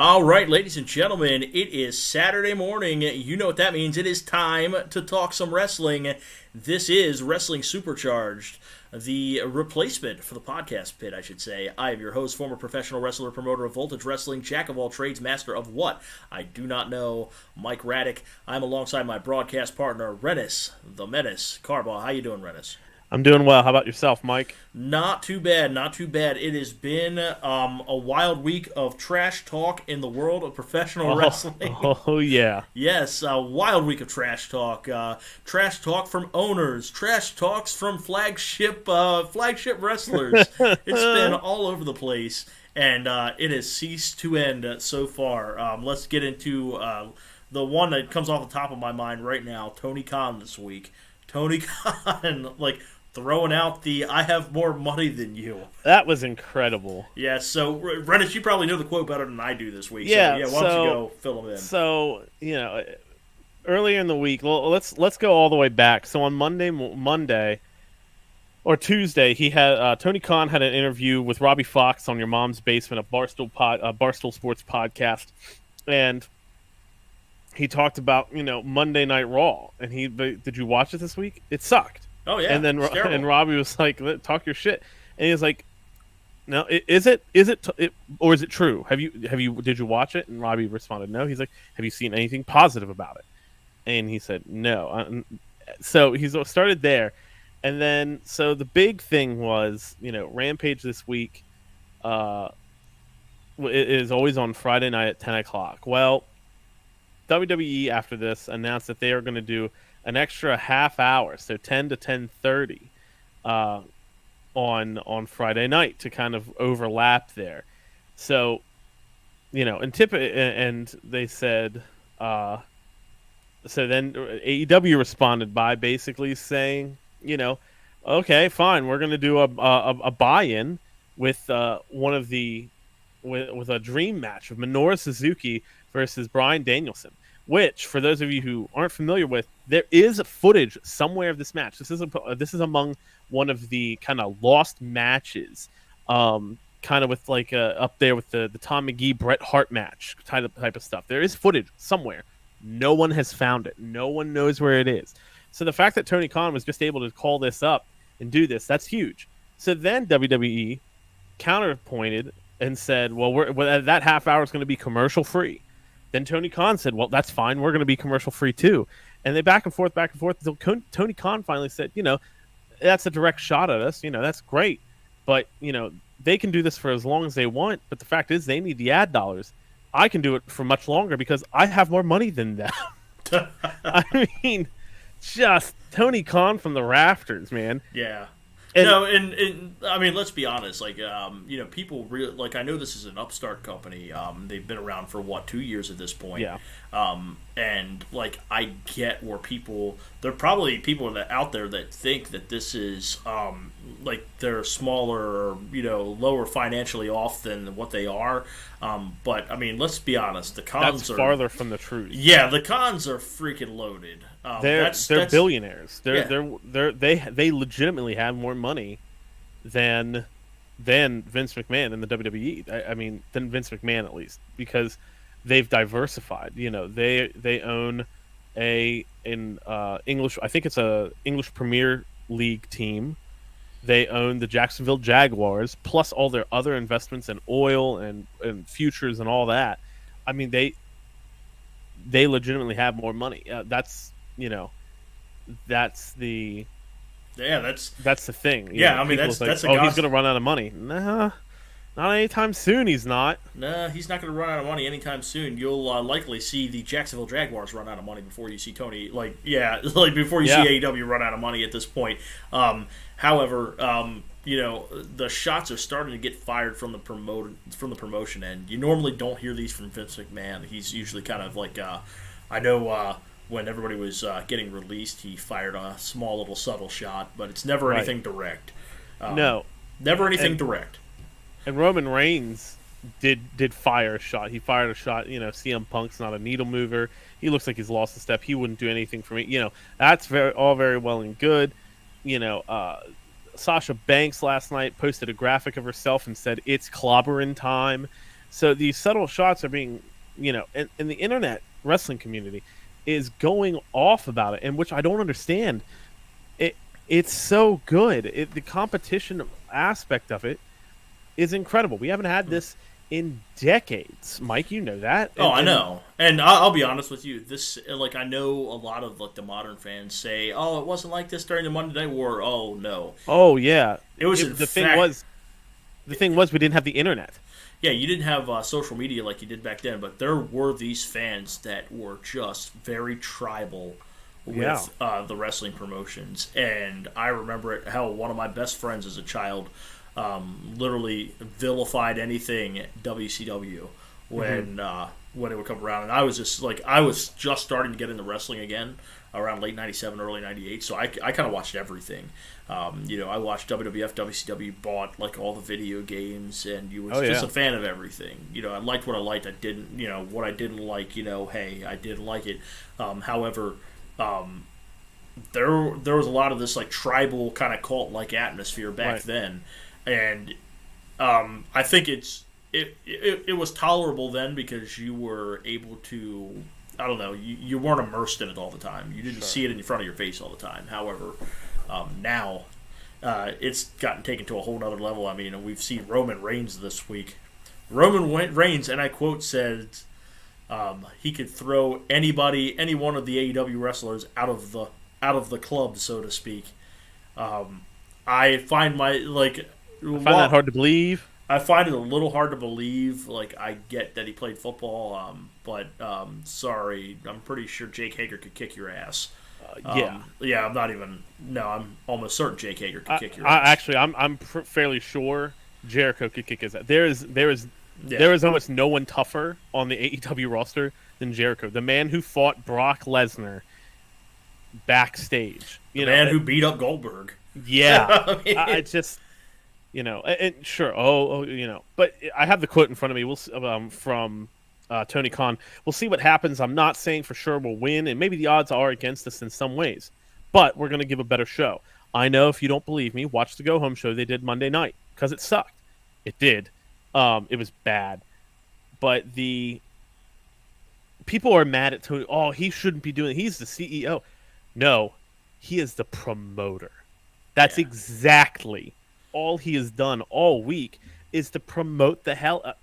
All right, ladies and gentlemen, it is Saturday morning. You know what that means. It is time to talk some wrestling. This is Wrestling Supercharged, the replacement for the podcast pit, I should say. I am your host, former professional wrestler, promoter of Voltage Wrestling, jack of all trades, master of what? I do not know, Mike Raddick. I'm alongside my broadcast partner, Rennis, the Menace. Carbaugh, how you doing, Rennis? I'm doing well. How about yourself, Mike? Not too bad, not too bad. It has been a wild week of trash talk in the world of professional wrestling. Oh, yeah. Yes, a wild week of trash talk. Trash talk from owners, trash talks from flagship wrestlers. It's been all over the place, and it has ceased to end so far. Let's get into the one that comes off the top of my mind right now, Tony Khan this week. Tony Khan, throwing out the "I have more money than you." That was incredible. Yeah, so Rennis, you probably know the quote better than I do this week. Yeah, so why don't you go fill them in? So, earlier in the week, let's go all the way back. So on Monday or Tuesday, he had Tony Khan had an interview with Robbie Fox on Your Mom's Basement, a Barstool Sports podcast, and he talked about Monday Night Raw. And did you watch it this week? It sucked. Oh yeah, and then Robbie was like, "Talk your shit," and he was like, "No, is it or is it true? Did you watch it?" And Robbie responded, "No." He's like, "Have you seen anything positive about it?" And he said, "No." So he started there, and then so the big thing was, Rampage this week is always on Friday night at 10:00. Well, WWE after this announced that they are going to do an extra half hour, so 10 to 10:30 on Friday night to kind of overlap there. So, and they said, so then AEW responded by basically saying, okay, fine, we're going to do a buy-in with with a dream match of Minoru Suzuki versus Bryan Danielson. Which, for those of you who aren't familiar with, there is footage somewhere of this match. This is among one of the kind of lost matches, kind of with up there with the Tom McGee Bret Hart match type of stuff. There is footage somewhere. No one has found it. No one knows where it is. So the fact that Tony Khan was just able to call this up and do this, that's huge. So then WWE counterpointed and said, well, that half hour is going to be commercial free. Then Tony Khan said, well, that's fine. We're going to be commercial free too. And they back and forth until Tony Khan finally said, that's a direct shot at us. That's great. But, they can do this for as long as they want. But the fact is they need the ad dollars. I can do it for much longer because I have more money than them. I mean, just Tony Khan from the rafters, man. Yeah. And I mean, let's be honest. People really I know this is an upstart company. They've been around for 2 years at this point. Yeah. And I get where there are probably people out there that think that this is they're smaller or lower financially off than what they are. But I mean, let's be honest. The Khans are farther from the truth. Yeah, the Khans are freaking loaded. They're billionaires. Yeah. They legitimately have more money than Vince McMahon in the WWE. I mean, than Vince McMahon at least, because they've diversified. They own English. I think it's a English Premier League team. They own the Jacksonville Jaguars, plus all their other investments in oil and futures and all that. I mean, they legitimately have more money. That's the thing. Yeah, I mean, that's he's going to run out of money. Nah, not anytime soon. He's not. Nah, he's not going to run out of money anytime soon. You'll likely see the Jacksonville Jaguars run out of money before you see Tony. Before you see AEW run out of money at this point. However, the shots are starting to get fired from the promotion end. You normally don't hear these from Vince McMahon. He's usually kind of I know. When everybody was getting released, he fired a small little subtle shot, but it's never anything direct. No. Never anything direct. And Roman Reigns did fire a shot. He fired a shot. CM Punk's not a needle mover. He looks like he's lost a step. He wouldn't do anything for me. That's all very well and good. Sasha Banks last night posted a graphic of herself and said, "It's clobbering time." So these subtle shots are being, and the internet wrestling community is going off about it, and which I don't understand. It's so good. The competition aspect of it is incredible. We haven't had this in decades, Mike. You know that. I know. And I'll be honest with you. This, I know a lot of the modern fans say, "Oh, it wasn't like this during the Monday Night War." Oh no. Oh yeah. It was. The thing was we didn't have the internet. Yeah, you didn't have social media like you did back then, but there were these fans that were just very tribal with the wrestling promotions. And I remember it. Hell, one of my best friends as a child literally vilified anything WCW when it would come around, and I was just starting to get into wrestling again around late '97, early '98. So I kind of watched everything. I watched WWF, WCW, bought all the video games, and you was just a fan of everything. I liked what I liked. I didn't, what I didn't like. Hey, I didn't like it. However, there was a lot of this tribal kind of cult atmosphere back then. And I think it was tolerable then because you were able to, I don't know, you weren't immersed in it all the time. You didn't see it in front of your face all the time. However, now it's gotten taken to a whole nother level. I mean, we've seen Roman Reigns this week. Roman Reigns, and I quote, said he could throw any one of the AEW wrestlers out of the club, so to speak. I find that hard to believe. I find it a little hard to believe. I get that he played football, but sorry, I'm pretty sure Jake Hager could kick your ass. I'm almost certain Jake Hager could kick your ass. Actually, I'm fairly sure Jericho could kick his ass. There is almost no one tougher on the AEW roster than Jericho, the man who fought Brock Lesnar backstage. The man who beat up Goldberg. Yeah, I just, and sure. But I have the quote in front of me. We'll from Tony Khan. We'll see what happens. I'm not saying for sure we'll win, and maybe the odds are against us in some ways, but we're going to give a better show. I know if you don't believe me, watch the Go Home show they did Monday night because it sucked. It did. It was bad, but the people are mad at Tony. Oh, he shouldn't be doing it. He's the CEO. No, he is the promoter. That's exactly all he has done all week is to promote the hell.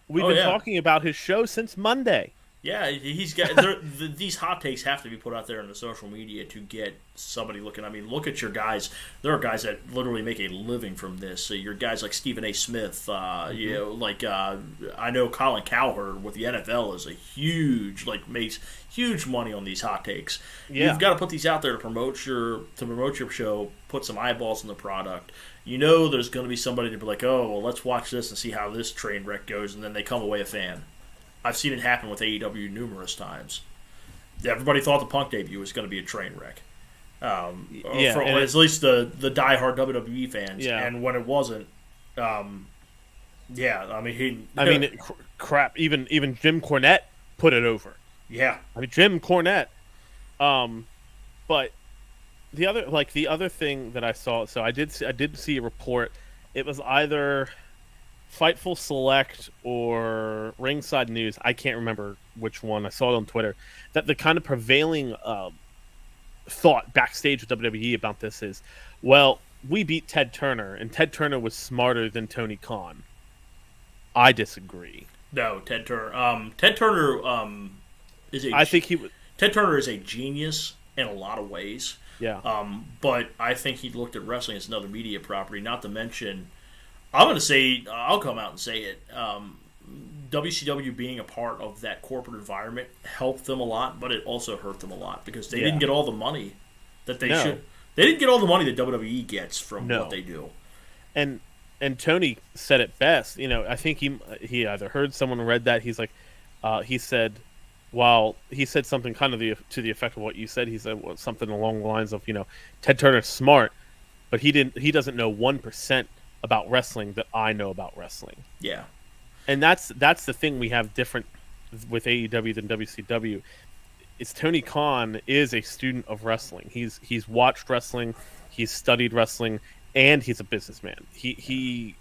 We've been talking about his show since Monday. Yeah, he's got these hot takes have to be put out there on the social media to get somebody looking. I mean, look at your guys. There are guys that literally make a living from this. So your guys like Stephen A. Smith. I know Colin Cowherd with the NFL is a huge makes huge money on these hot takes. Yeah. You've got to put these out there to promote your show. Put some eyeballs in the product. There's going to be somebody to be like, oh, well, let's watch this and see how this train wreck goes, and then they come away a fan. I've seen it happen with AEW numerous times. Everybody thought the Punk debut was going to be a train wreck. At least the diehard WWE fans. Yeah. And when it wasn't, crap. Even Jim Cornette put it over. Yeah. I mean, Jim Cornette. But the other thing that I saw, so I did see a report. It was either Fightful Select or Ringside News, I can't remember which one. I saw it on Twitter, that the kind of prevailing thought backstage with WWE about this is, well, we beat Ted Turner, and Ted Turner was smarter than Tony Khan. I disagree. No, Ted Turner. Ted Turner is a. I think he would. Ted Turner is a genius in a lot of ways. Yeah. But I think he looked at wrestling as another media property. Not to mention, I'm going to say, I'll come out and say it. WCW being a part of that corporate environment helped them a lot, but it also hurt them a lot because they didn't get all the money that they should. They didn't get all the money that WWE gets from what they do. And Tony said it best. I think he either heard someone or read that. He's like, he said something kind of to the effect of what you said. He said something along the lines of, Ted Turner's smart, but he doesn't know 1% about wrestling that I know about wrestling. Yeah. And that's the thing we have different with AEW than WCW. Is Tony Khan is a student of wrestling. He's watched wrestling, he's studied wrestling, and he's a businessman. He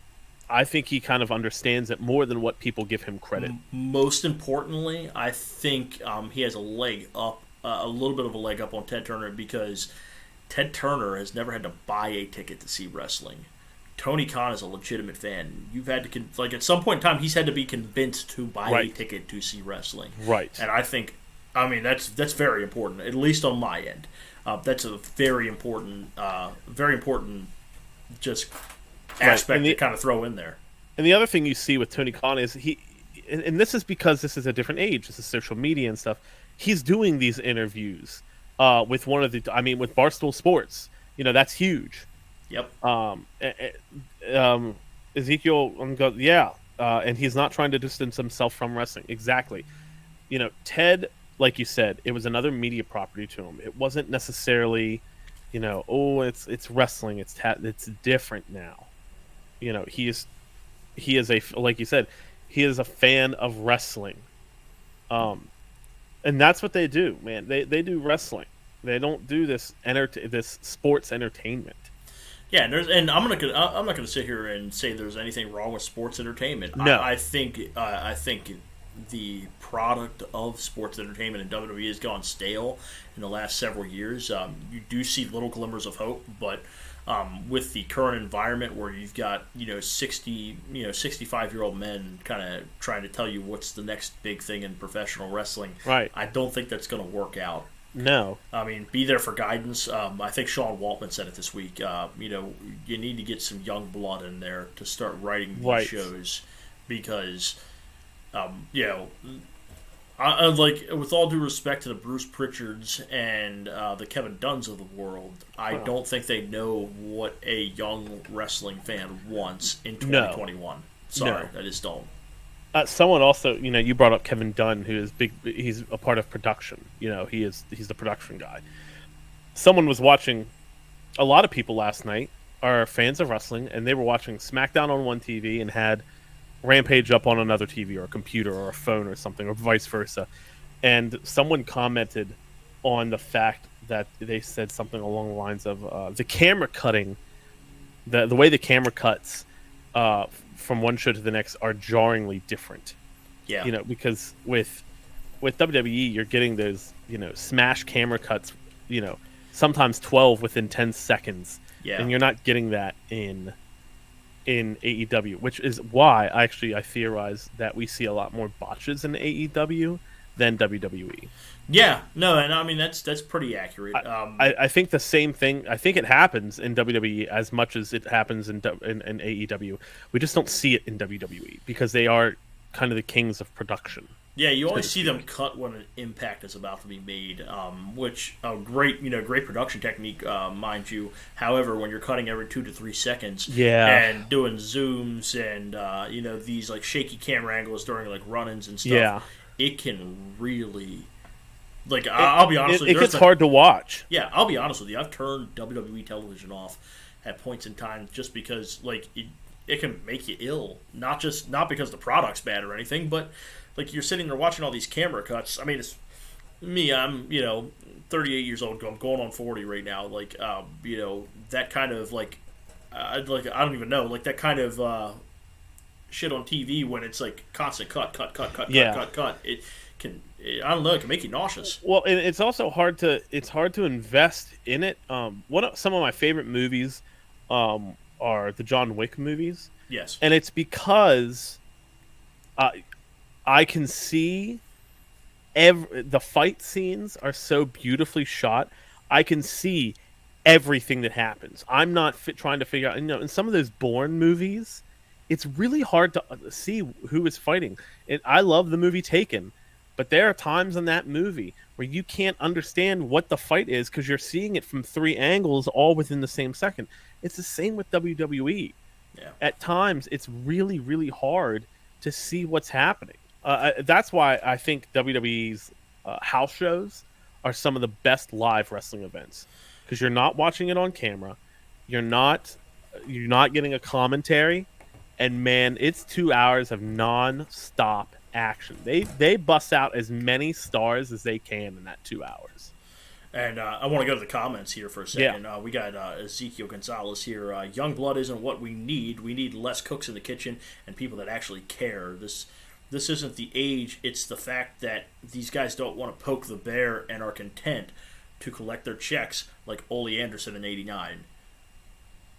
I think he kind of understands it more than what people give him credit. Most importantly, I think he has a little bit of a leg up on Ted Turner because Ted Turner has never had to buy a ticket to see wrestling. Tony Khan is a legitimate fan. You've had to at some point in time, he's had to be convinced to buy a ticket to see wrestling. Right. And I think, that's very important, at least on my end. That's a very important just aspect to kind of throw in there. And the other thing you see with Tony Khan is and this is because this is a different age. This is social media and stuff. He's doing these interviews with with Barstool Sports. That's huge. Yep. Ezekiel, and he's not trying to distance himself from wrestling. Exactly. Ted, like you said, it was another media property to him. It wasn't necessarily, it's wrestling. It's different now. He is like you said, he is a fan of wrestling. And that's what they do, man. They do wrestling. They don't do this sports entertainment. Yeah, and I'm not gonna sit here and say there's anything wrong with sports entertainment. No. I think the product of sports entertainment in WWE has gone stale in the last several years. You do see little glimmers of hope, but with the current environment where you've got 65-year-old men kind of trying to tell you what's the next big thing in professional wrestling, right? I don't think that's going to work out. No. Be there for guidance. I think Sean Waltman said it this week. You need to get some young blood in there to start writing these shows because, with all due respect to the Bruce Pritchards and the Kevin Dunns of the world, I don't think they know what a young wrestling fan wants in 2021. No. Sorry, I just don't. Someone also, you brought up Kevin Dunn, who is big. He's a part of production. He's the production guy. Someone was watching. A lot of people last night are fans of wrestling, and they were watching SmackDown on one TV and had Rampage up on another TV or a computer or a phone or something, or vice versa. And someone commented on the fact that they said something along the lines of the camera cutting, the way the camera cuts. From one show to the next are jarringly different. Yeah. Because with WWE, you're getting those, smash camera cuts, sometimes 12 within 10 seconds. Yeah. And you're not getting that in AEW, which is why I theorize that we see a lot more botches in AEW than WWE. Yeah, no, and that's pretty accurate. I think the same thing. I think it happens in WWE as much as it happens in AEW. We just don't see it in WWE because they are kind of the kings of production. Yeah, you only see them cut when an impact is about to be made, which great production technique, mind you. However, when you're cutting every 2 to 3 seconds, and doing zooms and these like shaky camera angles during like run-ins and stuff, it can really. I'll be honest with you. It gets hard to watch. Yeah, I'll be honest with you. I've turned WWE television off at points in time just because, it can make you ill. Not because the product's bad or anything, but, you're sitting there watching all these camera cuts. It's me. I'm, 38 years old. I'm going on 40 right now. That kind of, I don't even know. That kind of shit on TV when it's, constant cut. It can... I don't know. It can make you nauseous. Well, and it's also hard to invest in it. Some of my favorite movies are the John Wick movies. Yes, and it's because I can see the fight scenes are so beautifully shot. I can see everything that happens. I'm not trying to figure out. In some of those Bourne movies, it's really hard to see who is fighting. I love the movie Taken. But there are times in that movie where you can't understand what the fight is because you're seeing it from 3 angles all within the same second. It's the same with WWE. Yeah. At times, it's really, really hard to see what's happening. That's why I think WWE's house shows are some of the best live wrestling events because you're not watching it on camera. You're not getting a commentary. And, man, it's 2 hours of non-stop action. They bust out as many stars as they can in that 2 hours. And I want to go to the comments here for a second. We got Ezekiel Gonzalez here. Young blood isn't what we need. We need less cooks in the kitchen and people that actually care. This isn't the age. It's the fact that these guys don't want to poke the bear and are content to collect their checks like Ole Anderson in '89.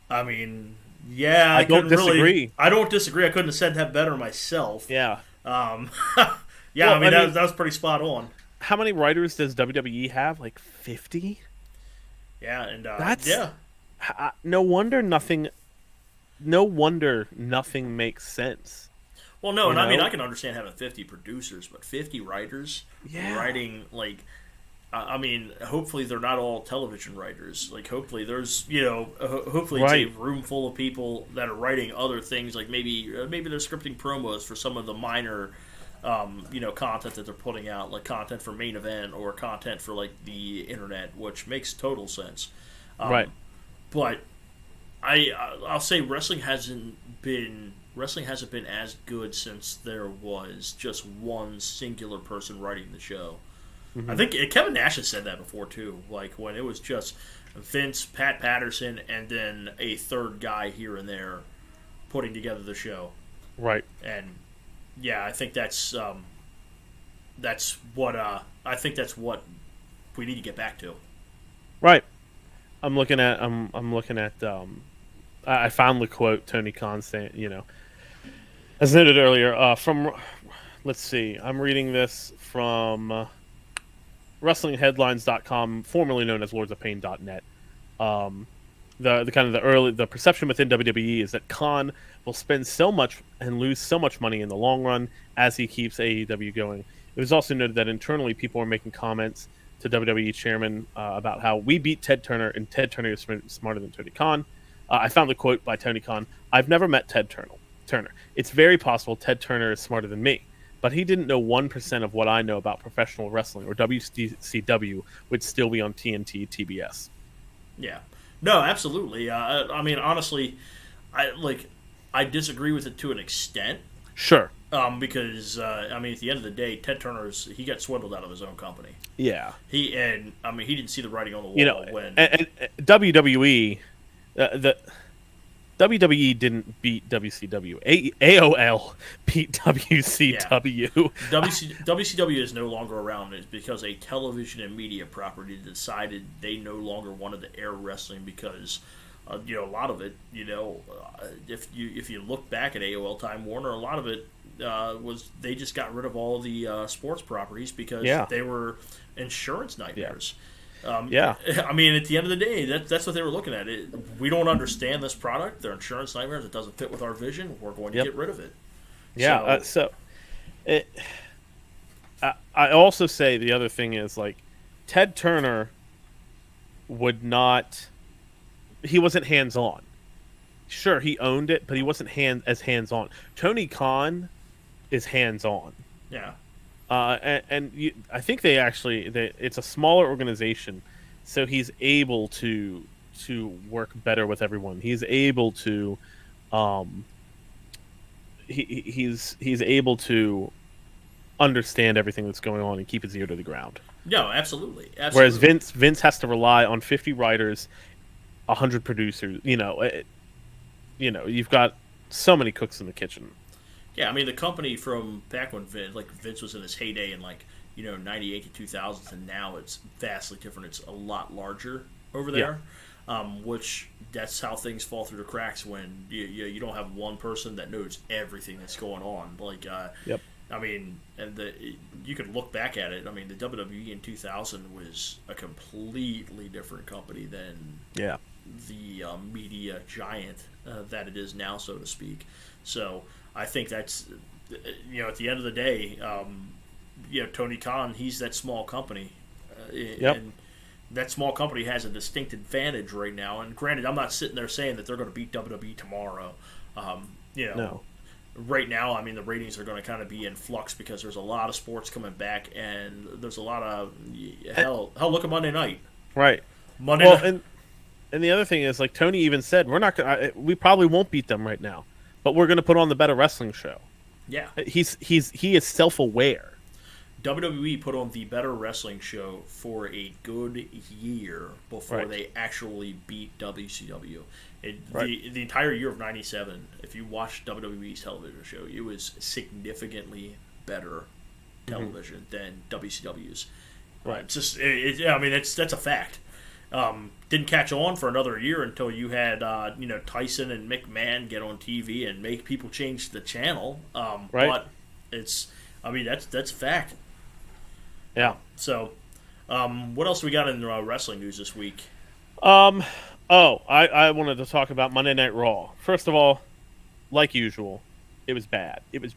I mean, yeah, I don't disagree. I don't disagree. I couldn't have said that better myself. Yeah. Yeah, well, that was pretty spot on. How many writers does WWE have? Like 50? Yeah, and that's yeah. No wonder nothing makes sense. Well, no, and I mean I can understand having 50 producers, but 50 writers writing like. I mean, hopefully they're not all television writers. Like, hopefully there's, hopefully it's a room full of people that are writing other things. Like maybe they're scripting promos for some of the minor, content that they're putting out, like content for Main Event or content for like the internet, which makes total sense. Right. But I'll say wrestling hasn't been as good since there was just one singular person writing the show. Mm-hmm. I think Kevin Nash has said that before too. Like when it was just Vince, Pat Patterson, and then a third guy here and there putting together the show. Right. And yeah, I think that's what we need to get back to. Right. I'm looking at I found the quote Tony Khan saying, as noted earlier, from let's see, I'm reading this from WrestlingHeadlines.com, formerly known as LordsOfPain.net. The perception within WWE is that Khan will spend so much and lose so much money in the long run as he keeps AEW going. It was also noted that internally people were making comments to WWE chairman about how we beat Ted Turner and Ted Turner is smarter than Tony Khan. I found the quote by Tony Khan: "I've never met Ted Turner. It's very possible Ted Turner is smarter than me. But he didn't know 1% of what I know about professional wrestling, or WCW would still be on TNT, TBS." Yeah. No, absolutely. I mean, honestly, I disagree with it to an extent. Sure. Because, at the end of the day, Ted he got swindled out of his own company. Yeah. He didn't see the writing on the wall when... And WWE... WWE didn't beat WCW. AOL beat WCW. Yeah. WCW is no longer around. It's because a television and media property decided they no longer wanted to air wrestling because, a lot of it, if you look back at AOL Time Warner, a lot of it was they just got rid of all the sports properties because they were insurance nightmares. Yeah. I mean, at the end of the day, that's what they were looking at. We don't understand this product. They're insurance nightmares. It doesn't fit with our vision. We're going to get rid of it. Yeah. I also say the other thing is, like, Ted Turner would not... He wasn't hands-on. Sure, he owned it, but he wasn't as hands-on. Tony Khan is hands-on. Yeah. I think it's a smaller organization, so he's able to work better with everyone. He's able to, he's able to understand everything that's going on and keep his ear to the ground. No, absolutely. Whereas Vince has to rely on 50 writers, 100 producers. You've got so many cooks in the kitchen. Yeah, I mean, the company from back when Vince was in his heyday in 98 to 2000s, and now it's vastly different. It's a lot larger over there, which that's how things fall through the cracks when you don't have one person that knows everything that's going on. I mean, you could look back at it. I mean, the WWE in 2000 was a completely different company than the media giant that it is now, so to speak. So I think that's, at the end of the day, Tony Khan, he's that small company. And that small company has a distinct advantage right now. And granted, I'm not sitting there saying that they're going to beat WWE tomorrow. No. Right now, I mean, the ratings are going to kind of be in flux because there's a lot of sports coming back, and there's a lot of, look at Monday night. Right. Monday night. And the other thing is, like Tony even said, we probably won't beat them right now, but we're going to put on the better wrestling show. Yeah. He is self-aware. WWE put on the better wrestling show for a good year before they actually beat WCW. The entire year of '97, if you watched WWE's television show, it was significantly better television than WCW's. Right. I mean, that's a fact. Didn't catch on for another year until you had Tyson and McMahon get on TV and make people change the channel. But that's a fact. Yeah. So, what else we got in wrestling news this week? I wanted to talk about Monday Night Raw. First of all, like usual, it was bad. It was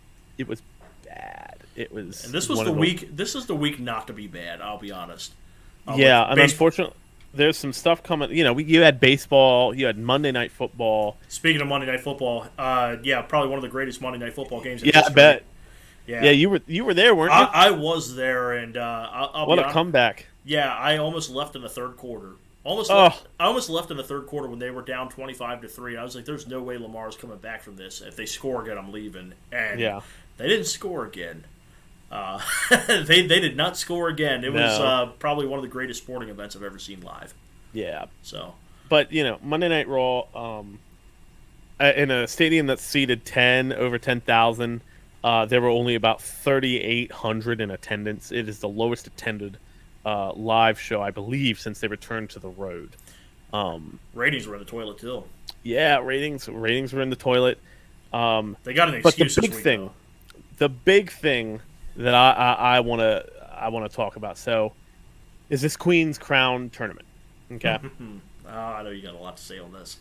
bad. It was. And this was the week. This is the week not to be bad. I'll be honest. And unfortunately, there's some stuff coming. You had baseball. You had Monday Night Football. Speaking of Monday Night Football, probably one of the greatest Monday Night Football games in history. I bet. Yeah, you were there, weren't you? I was there, and I'll what be a comeback! Yeah, I almost left in the third quarter. I almost left in the third quarter when they were down 25-3. I was like, "There's no way Lamar's coming back from this. If they score again, I'm leaving." And they didn't score again. They did not score again. It was probably one of the greatest sporting events I've ever seen live. Yeah. So, but Monday Night Raw, in a stadium that's seated over 10,000. There were only about 3,800 in attendance. It is the lowest attended live show, I believe, since they returned to the road. Ratings were in the toilet too. Yeah, ratings were in the toilet. They got an excuse. But the big thing that I want to talk about. So, is this Queen's Crown tournament? Okay. I know you got a lot to say on this.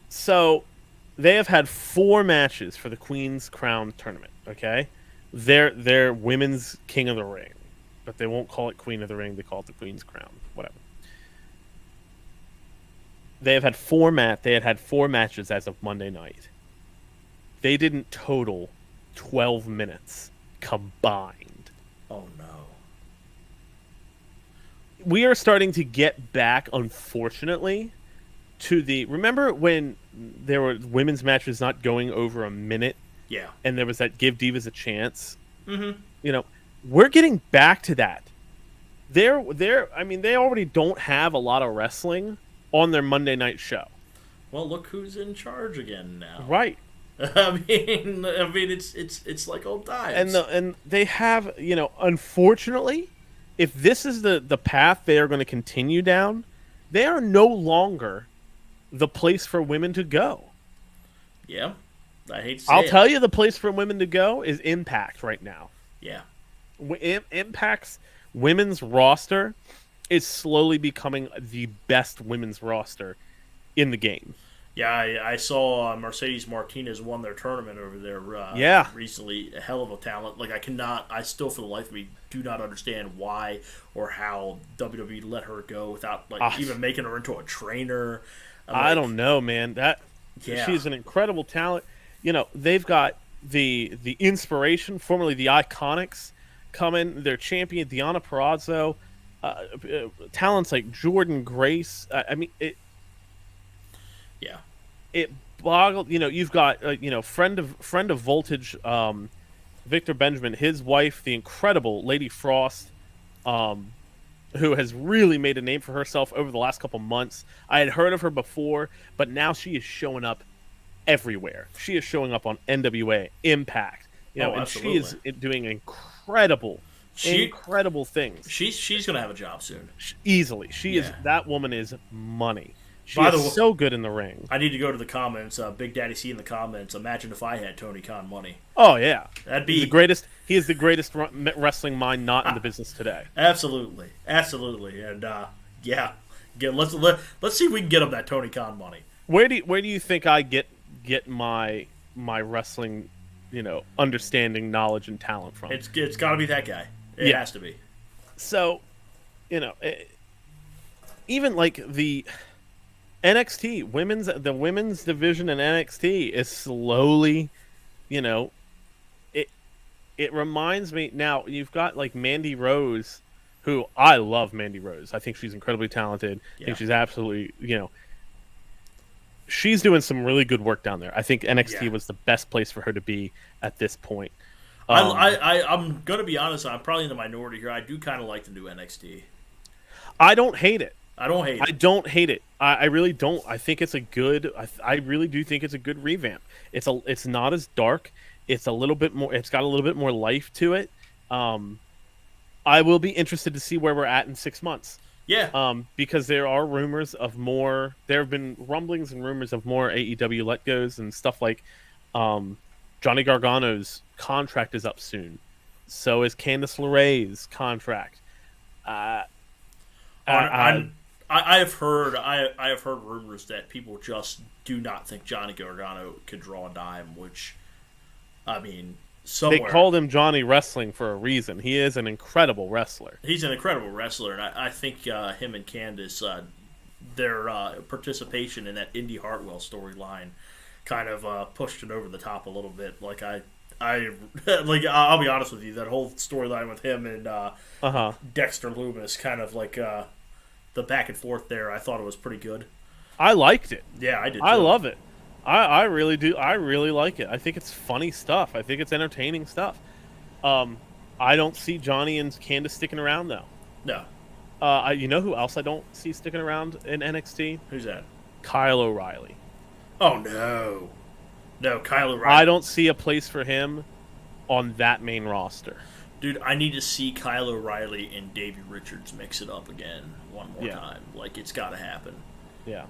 So, they have had 4 matches for the Queen's Crown tournament, okay? They're Women's King of the Ring, but they won't call it Queen of the Ring. They call it the Queen's Crown, whatever. They had had 4 matches as of Monday night. They didn't total 12 minutes combined. Oh, no. We are starting to get back, unfortunately, to remember when there were women's matches not going over a minute? Yeah. And there was that Give Divas a Chance? Mm-hmm. We're getting back to that. They already don't have a lot of wrestling on their Monday night show. Well, look who's in charge again now. Right. I mean, it's like old times. And they have, unfortunately, if this is the path they are going to continue down, they are no longer the place for women to go. Yeah, I hate to say I'll tell you, the place for women to go is Impact right now. Yeah, Impact's women's roster is slowly becoming the best women's roster in the game. Yeah, I saw Mercedes Martinez won their tournament over there recently. A hell of a talent. Like, I still for the life of me do not understand why or how WWE let her go without even making her into a trainer. I don't know, man. She's an incredible talent. They've got the Inspiration, formerly the Iconics, coming. Their champion, Deonna Purrazzo. Talents like Jordan Grace. It boggled. You've got friend of Voltage, Victor Benjamin, his wife, the incredible Lady Frost, who has really made a name for herself over the last couple months. I had heard of her before, but now she is showing up everywhere. She is showing up on NWA, Impact, and she is doing incredible things. She's gonna have a job soon. Easily, that woman is money. She is so good in the ring. I need to go to the comments. Big Daddy C in the comments. Imagine if I had Tony Khan money. Oh yeah, that'd be the greatest. He is the greatest wrestling mind not in the business today. Absolutely, and let's see if we can get him that Tony Khan money. Where do you think I get my wrestling, understanding, knowledge, and talent from? It's got to be that guy. It has to be. So, even like the NXT the women's division in NXT is slowly, it reminds me. Now you've got like Mandy Rose, who I love. Mandy Rose, I think she's incredibly talented. I think she's absolutely, she's doing some really good work down there. I think NXT was the best place for her to be at this point. I'm gonna be honest. I'm probably in the minority here. I do kind of like the new NXT. I don't hate it. I don't hate it. I don't hate it. I really don't. I think it's a good. I really do think it's a good revamp. It's not as dark. It's a little bit more. It's got a little bit more life to it. I will be interested to see where we're at in 6 months. Yeah. Because there are rumors of more. There have been rumblings and rumors of more AEW let goes and stuff like. Johnny Gargano's contract is up soon. So is Candice LeRae's contract. I have heard rumors that people just do not think Johnny Gargano could draw a dime, which, I mean, somewhere. They called him Johnny Wrestling for a reason. He is an incredible wrestler. He's an incredible wrestler, and I think him and Candice, their participation in that Indy Hartwell storyline kind of pushed it over the top a little bit. Like like I'll be honest with you, that whole storyline with him and Dexter Lumis, kind of like the back and forth there, I thought it was pretty good. I liked it. Yeah, I did too. I love it. I really do. I really like it. I think it's funny stuff. I think it's entertaining stuff. I don't see Johnny and Candice sticking around though. No. You know who else I don't see sticking around in NXT? Who's that? Kyle O'Reilly. Oh no. No, Kyle O'Reilly. I don't see a place for him on that main roster. Dude, I need to see Kyle O'Reilly and Davey Richards mix it up again one more time. Like, it's got to happen. Yeah.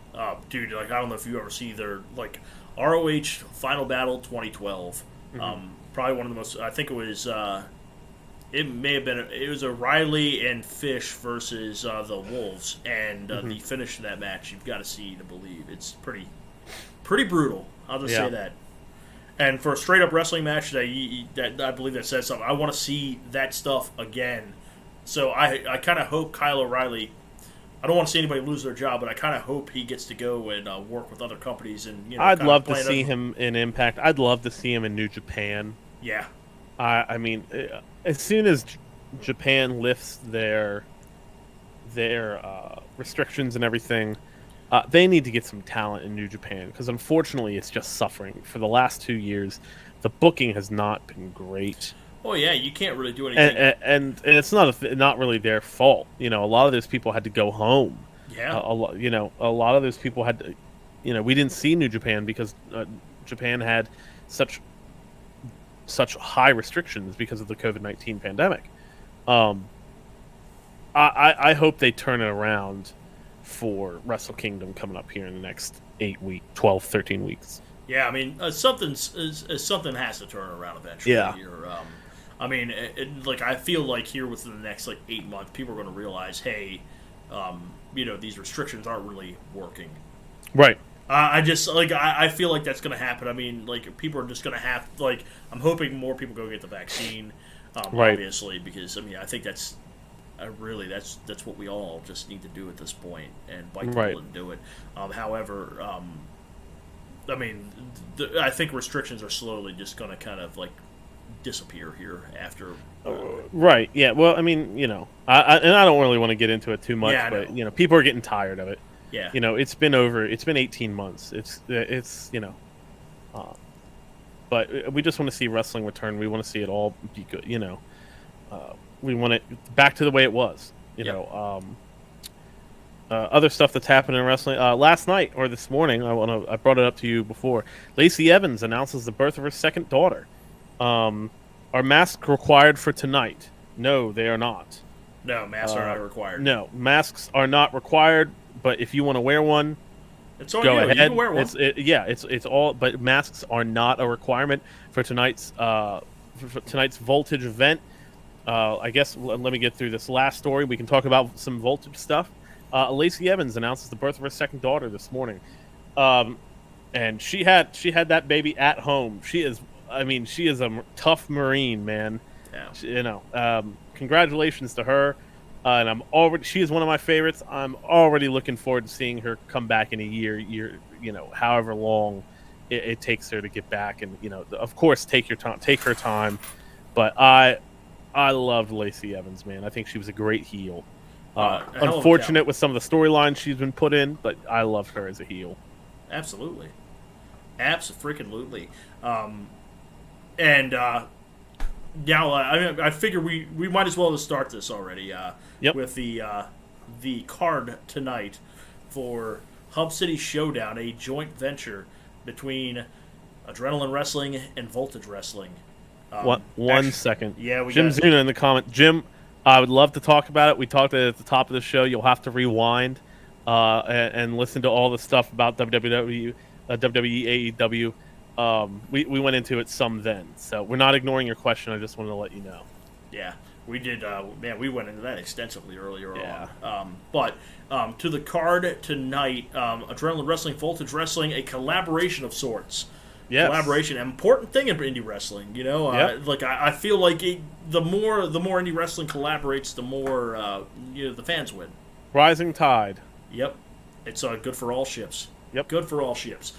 Dude, like, I don't know if you ever see their, like, ROH Final Battle 2012. Mm-hmm. Probably one of the most, I think it was, it was O'Reilly and Fish versus the Wolves. And the finish of that match, you've got to see to believe. It's pretty brutal. I'll just say that. And for a straight-up wrestling match, that I believe that says something. I want to see that stuff again. So I kind of hope Kyle O'Reilly, I don't want to see anybody lose their job, but I kind of hope he gets to go and work with other companies. And I'd love to see him in Impact. I'd love to see him in New Japan. Yeah. I mean, as soon as Japan lifts their restrictions and everything, they need to get some talent in New Japan, because unfortunately it's just suffering. For the last 2 years, the booking has not been great. Oh yeah, you can't really do anything. And it's not really their fault. A lot of those people had to go home. Yeah. A lot of those people had to. We didn't see New Japan because Japan had such high restrictions because of the COVID-19 pandemic. I hope they turn it around for Wrestle Kingdom coming up here in the next 12, 13 weeks. Yeah, I mean, something has to turn around eventually. Yeah. Here. I mean, I feel like here within the next 8 months, people are going to realize, hey, these restrictions aren't really working. Right. I feel like that's going to happen. I mean, people are just going to have, I'm hoping more people go get the vaccine, right. Obviously, because, I mean, I think that's what we all just need to do at this point, and bite the bullet and do it. However, I mean, I think restrictions are slowly just going to kind of disappear here after. Right. Yeah. Well, I mean, I don't really want to get into it too much, but people are getting tired of it. Yeah. It's been 18 months. But we just want to see wrestling return. We want to see it all be good. We want it back to the way it was. Other stuff that's happened in wrestling. Last night or this morning, I brought it up to you before. Lacey Evans announces the birth of her second daughter. Are masks required for tonight? No, they are not. No, masks are not required. No, masks are not required. But if you want to wear one, go ahead. You can wear one. It's all. But masks are not a requirement for tonight's Voltage event. I guess let me get through this last story. We can talk about some Voltage stuff. Lacey Evans announces the birth of her second daughter this morning, and she had that baby at home. She is a tough Marine, man. Yeah. Congratulations to her. And she is one of my favorites. I'm already looking forward to seeing her come back in a year, however long it takes her to get back. And of course, take her time. But I loved Lacey Evans, man. I think she was a great heel. Unfortunate with some of the storylines she's been put in, but I loved her as a heel. Absolutely. Now, I figure we might as well start this already Yep. with the card tonight for Hub City Showdown, a joint venture between Adrenaline Wrestling and Voltage Wrestling. One second. Yeah, we Jim got Zuna in the comment. Jim, I would love to talk about it. We talked at the top of the show. You'll have to rewind and listen to all the stuff about WWE, AEW. We went into it some then, so we're not ignoring your question. I just wanted to let you know. Yeah, we did. We went into that extensively earlier Yeah. on. But to the card tonight, Adrenaline Wrestling, Voltage Wrestling, a collaboration of sorts. Yes. Collaboration, an important thing in indie wrestling. You know, Yep. like I feel like the more indie wrestling collaborates, the more the fans win. Rising tide. Yep, it's good for all ships. Yep. Good for all ships.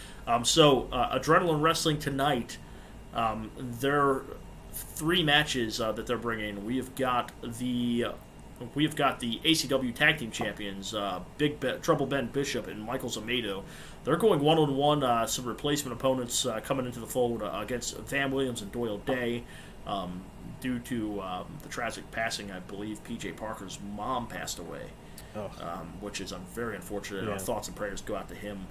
So Adrenaline Wrestling tonight, there are 3 matches that they're bringing. We've got the ACW Tag Team Champions, Trouble Ben Bishop and Michael Zamado. They're going one-on-one. Some replacement opponents coming into the fold against Van Williams and Doyle Day. Due to the tragic passing, I believe PJ Parker's mom passed away. Oh. Which is very unfortunate. Yeah. Our thoughts and prayers go out to him,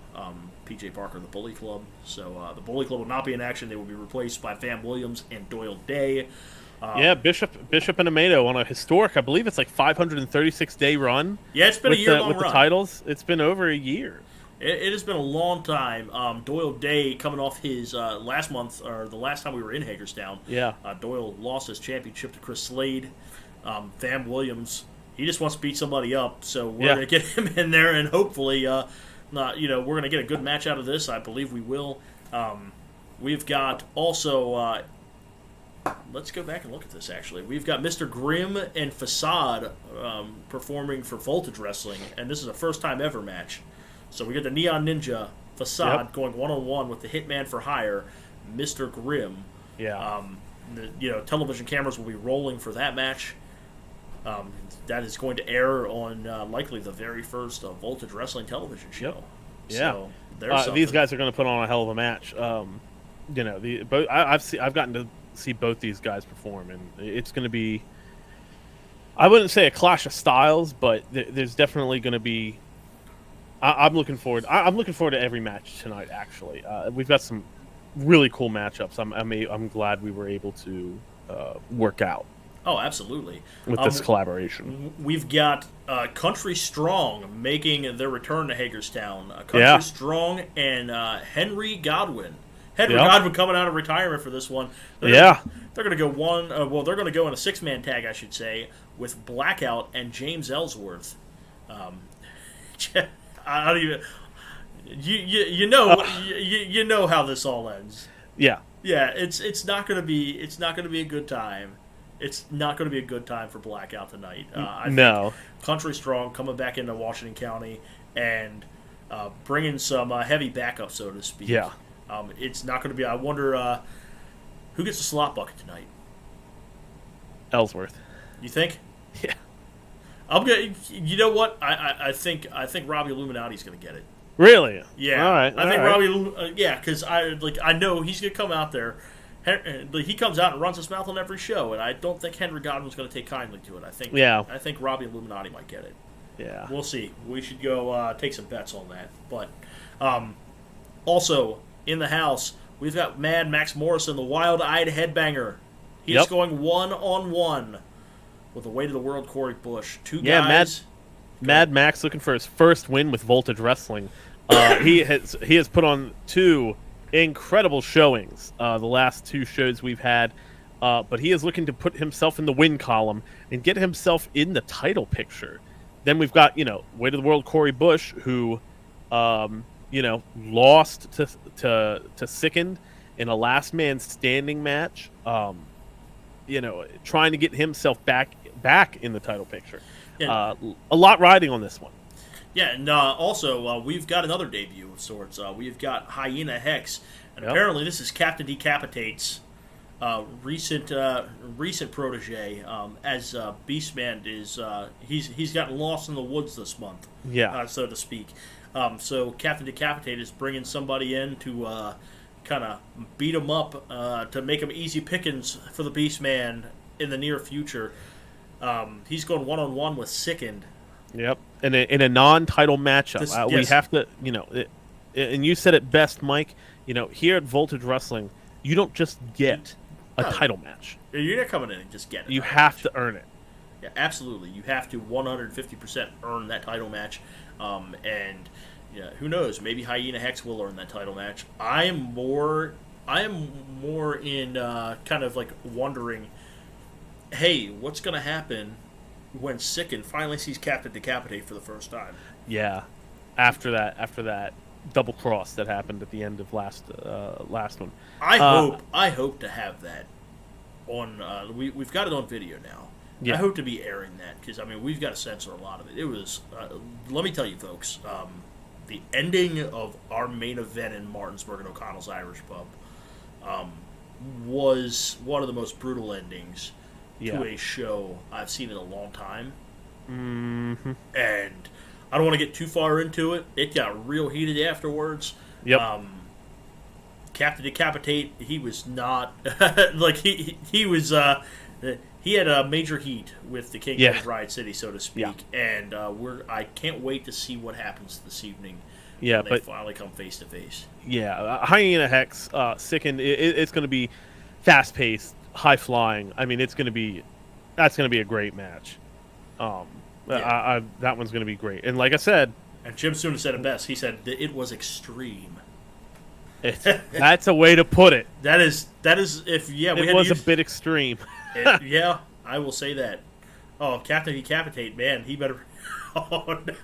PJ Parker, the Bully Club. So the Bully Club will not be in action. They will be replaced by Van Williams and Doyle Day. Bishop and Amato on a historic, I believe it's like 536-day run. Yeah, it's been a year-long with run. the titles. It's been over a year. It has been a long time. Doyle Day coming off his last month, or the last time we were in Hagerstown. Yeah. Doyle lost his championship to Chris Slade. Van Williams, he just wants to beat somebody up, so we're going to get him in there, and hopefully, we're going to get a good match out of this. I believe we will. We've got also, let's go back and look at this, actually. We've got Mr. Grimm and Facade performing for Voltage Wrestling, and this is a first-time ever match. So we get the Neon Ninja Facade going one-on-one with the Hitman for Hire, Mr. Grimm. Yeah. Television cameras will be rolling for that match. That is going to air on likely the very first Voltage Wrestling television show. Yep. Yeah. So there's these guys are going to put on a hell of a match. I've gotten to see both these guys perform, and it's going to be. I wouldn't say a clash of styles, but there's definitely going to be. I'm looking forward. I'm looking forward to every match tonight. Actually, we've got some really cool matchups. I'm glad we were able to work out. Oh, absolutely. With this collaboration. We've got Country Strong making their return to Hagerstown. Country Strong and Henry Godwin. Godwin coming out of retirement for this one. They're going to go they're going to go in a 6-man tag, I should say, with Blackout and James Ellsworth. I don't even. You know how this all ends. Yeah. Yeah, it's not going to be a good time. It's not going to be a good time for Blackout tonight. I think Country Strong coming back into Washington County and bringing some heavy backup, so to speak. Yeah. It's not going to be. I wonder who gets the slot bucket tonight. Ellsworth. You think? Yeah. I'm gonna. You know what? I think Robbie Illuminati's going to get it. Really? Yeah. All right. I think Robbie. because I know he's going to come out there. He comes out and runs his mouth on every show, and I don't think Henry Godwin's going to take kindly to it. I think Robbie Illuminati might get it. Yeah. We'll see. We should go take some bets on that. But also in the house, we've got Mad Max Morrison, the wild-eyed headbanger. He's going one-on-one with the weight of the world, Corey Bush. Two guys. Mad Max looking for his first win with Voltage Wrestling. He has put on 2 incredible showings the last 2 shows we've had, but he is looking to put himself in the win column and get himself in the title picture. Then we've got weight of the world Corey Bush, who lost to Sickened in a last man standing match, trying to get himself back in the title picture. A lot riding on this one. Yeah, and also we've got another debut of sorts. We've got Hyena Hex, and apparently this is Captain Decapitate's recent protege. As Beastman is, he's gotten lost in the woods this month, so to speak. So Captain Decapitate is bringing somebody in to kind of beat him up to make him easy pickings for the Beastman in the near future. He's going one-on-one with Sickened. Yep, in a non-title matchup. Yes. We have to, and you said it best, Mike. Here at Voltage Wrestling, you don't just get a title match. You're not coming in and just get it. You have to earn it. Yeah, absolutely. You have to 150% earn that title match. And who knows? Maybe Hyena Hex will earn that title match. I am more in kind of like wondering, hey, what's going to happen when Sicken finally sees Captain Decapitate for the first time? Yeah, after that double cross that happened at the end of last one. I hope to have that on. We've got it on video now. Yeah. I hope to be airing that because we've got to censor a lot of it. It was. Let me tell you, folks. The ending of our main event in Martinsburg at O'Connell's Irish Pub was one of the most brutal endings to a show I've seen in a long time. Mm-hmm. And I don't want to get too far into it. It got real heated afterwards. Yep. Captain Decapitate, he was not like he was. He had a major heat with the King of Riot City, so to speak, and I can't wait to see what happens this evening. Yeah, when they finally come face to face. Yeah, Hyena Hex, Sickened. It's going to be fast paced, high flying. That's going to be a great match. That one's going to be great. And like I said, and Jim Suna said it best. He said it was extreme. That's a way to put it. That is it was a bit extreme. Yeah, I will say that. Oh, Captain Decapitate, man, he better. Oh no!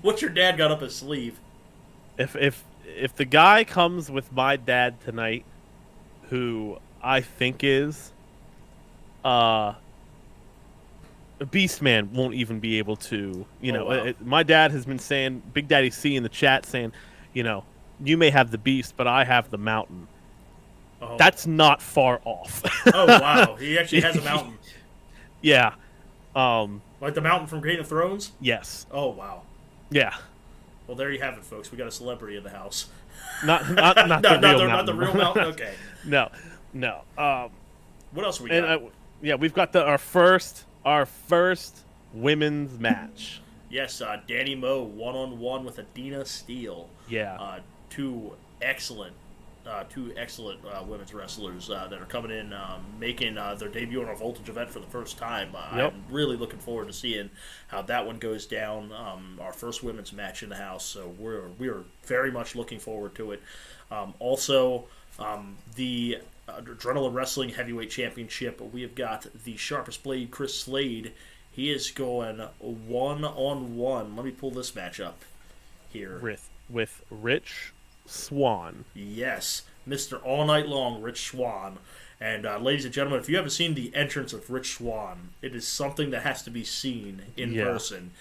What's your dad got up his sleeve? If the guy comes with my dad tonight, who I think is, Beastman won't even be able to. Wow. My dad has been saying, Big Daddy C in the chat saying, you may have the beast, but I have the mountain. Oh. That's not far off. Oh wow, he actually has a mountain. Yeah. Like the mountain from Game of Thrones? Yes. Oh wow. Yeah. Well, there you have it, folks. We got a celebrity in the house. Not the real mountain. Okay. No. What else we got? We've got our first women's match. Yes, Danny Moe 1-on-1 with Adina Steele. Yeah. Two excellent women's wrestlers that are coming in, making their debut on a Voltage event for the first time. Yep. I'm really looking forward to seeing how that one goes down. Our first women's match in the house, so we're very much looking forward to it. Also, the Adrenaline Wrestling Heavyweight Championship, we have got the Sharpest Blade, Chris Slade. He is going 1-on-1. Let me pull this match up here with Rich Swann. Yes, Mr. All Night Long, Rich Swann. And ladies and gentlemen, if you haven't seen the entrance of Rich Swann, it is something that has to be seen in person.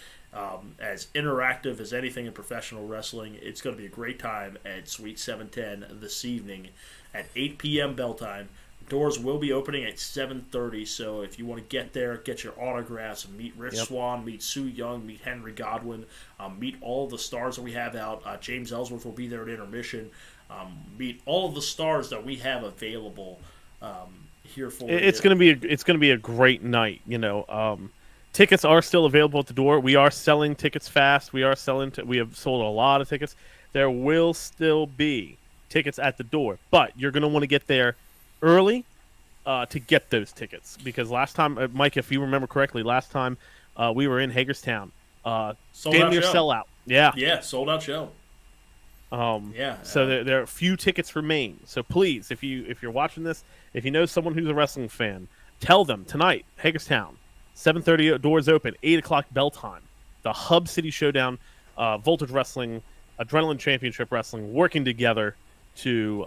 As interactive as anything in professional wrestling, it's going to be a great time at Suite 710 this evening at 8 p.m. bell time. Doors will be opening at 7:30, so if you want to get there, get your autographs, meet Rich Swann, meet Sue Young, meet Henry Godwin, meet all the stars that we have out. James Ellsworth will be there at intermission. Meet all of the stars that we have available here for you. It's going to be a great night. Tickets are still available at the door. We are selling tickets fast. We have sold a lot of tickets. There will still be tickets at the door, but you're going to want to get there early to get those tickets, because last time, Mike, if you remember correctly, we were in Hagerstown, damn near sellout. Yeah, sold out show. So there are a few tickets remain. So please, if you're watching this, if you know someone who's a wrestling fan, tell them tonight, Hagerstown, 7:30 doors open, 8 o'clock bell time. The Hub City Showdown, Voltage Wrestling, Adrenaline Championship Wrestling, working together to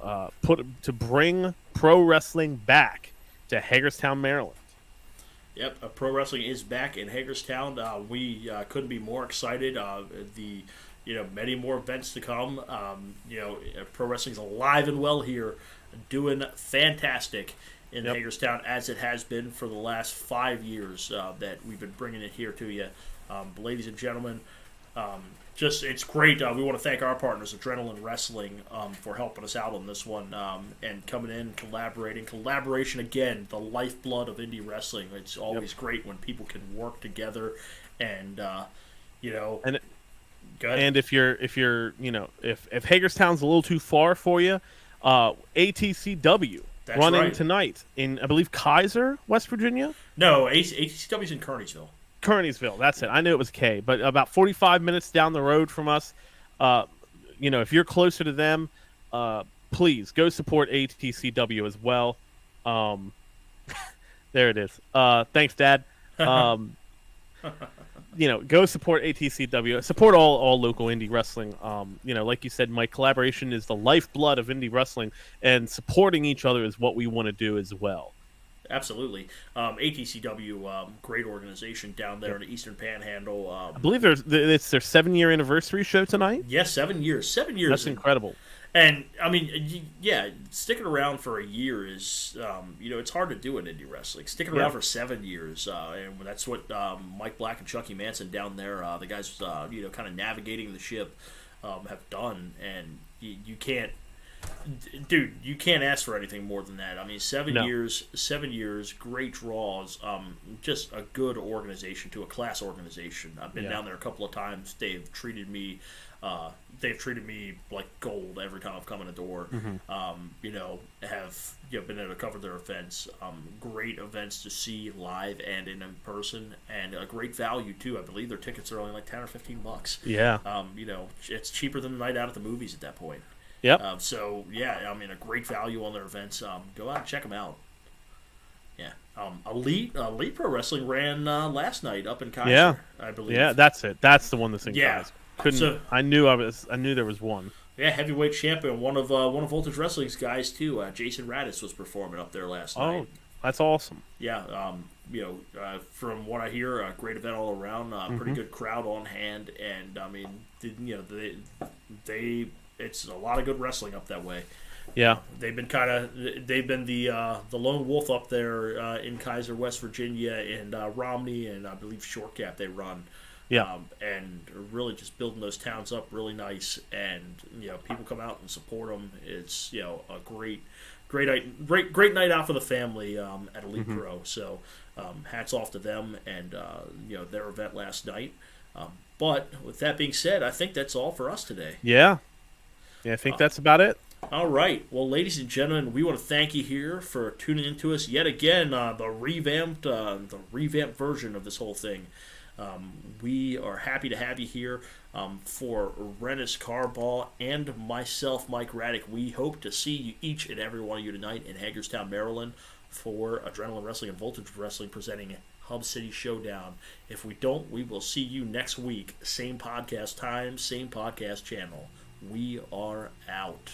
bring pro wrestling back to Hagerstown, Maryland. Yep, pro wrestling is back in Hagerstown. We couldn't be more excited. Many more events to come. Pro wrestling's alive and well here, doing fantastic in Hagerstown, as it has been for the last 5 years that we've been bringing it here to you. Ladies and gentlemen, Just it's great. We want to thank our partners, Adrenaline Wrestling, for helping us out on this one and coming in, collaborating. Collaboration again, the lifeblood of indie wrestling. It's always great when people can work together, and And go ahead. and if if Hagerstown's a little too far for you, ATCW That's running right. tonight in, I believe, Kaiser, West Virginia. No, ATCW's in Kearneysville. Kearneysville, that's it. I knew it was K, but about 45 minutes down the road from us. If you're closer to them, please go support ATCW as well. There it is. Thanks, Dad. Go support ATCW. Support all local indie wrestling. Like you said, Mike, collaboration is the lifeblood of indie wrestling, and supporting each other is what we want to do as well. Absolutely. ATCW, great organization down there in the Eastern Panhandle. I believe it's their 7-year anniversary show tonight. Yes, 7 years. 7 years. That's incredible. And, I mean, sticking around for a year is, it's hard to do in indie wrestling. Sticking around for 7 years, and that's what Mike Black and Chucky Manson down there, the guys, kind of navigating the ship, have done. And you can't, dude, you can't ask for anything more than that. I mean, 7 years, great draws, just a good organization to a class organization. I've been down there a couple of times. They've treated me like gold every time I've come in the door. Have been able to cover their events. Great events to see live and in person, and a great value too. I believe their tickets are only like $10 or $15. Yeah. It's cheaper than the night out at the movies at that point. Yep. A great value on their events. Go out and check them out. Yeah. Elite Pro Wrestling ran last night up in Kaiser, I believe. Yeah, that's it. That's the one that's in Kaiser. So, I knew there was one. Yeah, heavyweight champion, one of Voltage Wrestling's guys too. Jason Radis was performing up there last night. Oh, that's awesome. Yeah, from what I hear, a great event all around. Pretty good crowd on hand, and I mean, it's a lot of good wrestling up that way. Yeah, they've been the lone wolf up there in Kaiser, West Virginia, and Romney, and I believe Short Gap they run. Yeah, and really just building those towns up really nice, and people come out and support them. It's a great night out for the family at Elite Pro. So hats off to them and their event last night. But with that being said, I think that's all for us today. Yeah, I think that's about it. All right. Well, ladies and gentlemen, we want to thank you here for tuning into us yet again. The revamped version of this whole thing. We are happy to have you here for Rennis Carball and myself, Mike Raddick. We hope to see you, each and every one of you tonight in Hagerstown, Maryland for Adrenaline Wrestling and Voltage Wrestling presenting Hub City Showdown. If we don't, we will see you next week. Same podcast time, same podcast channel. We are out.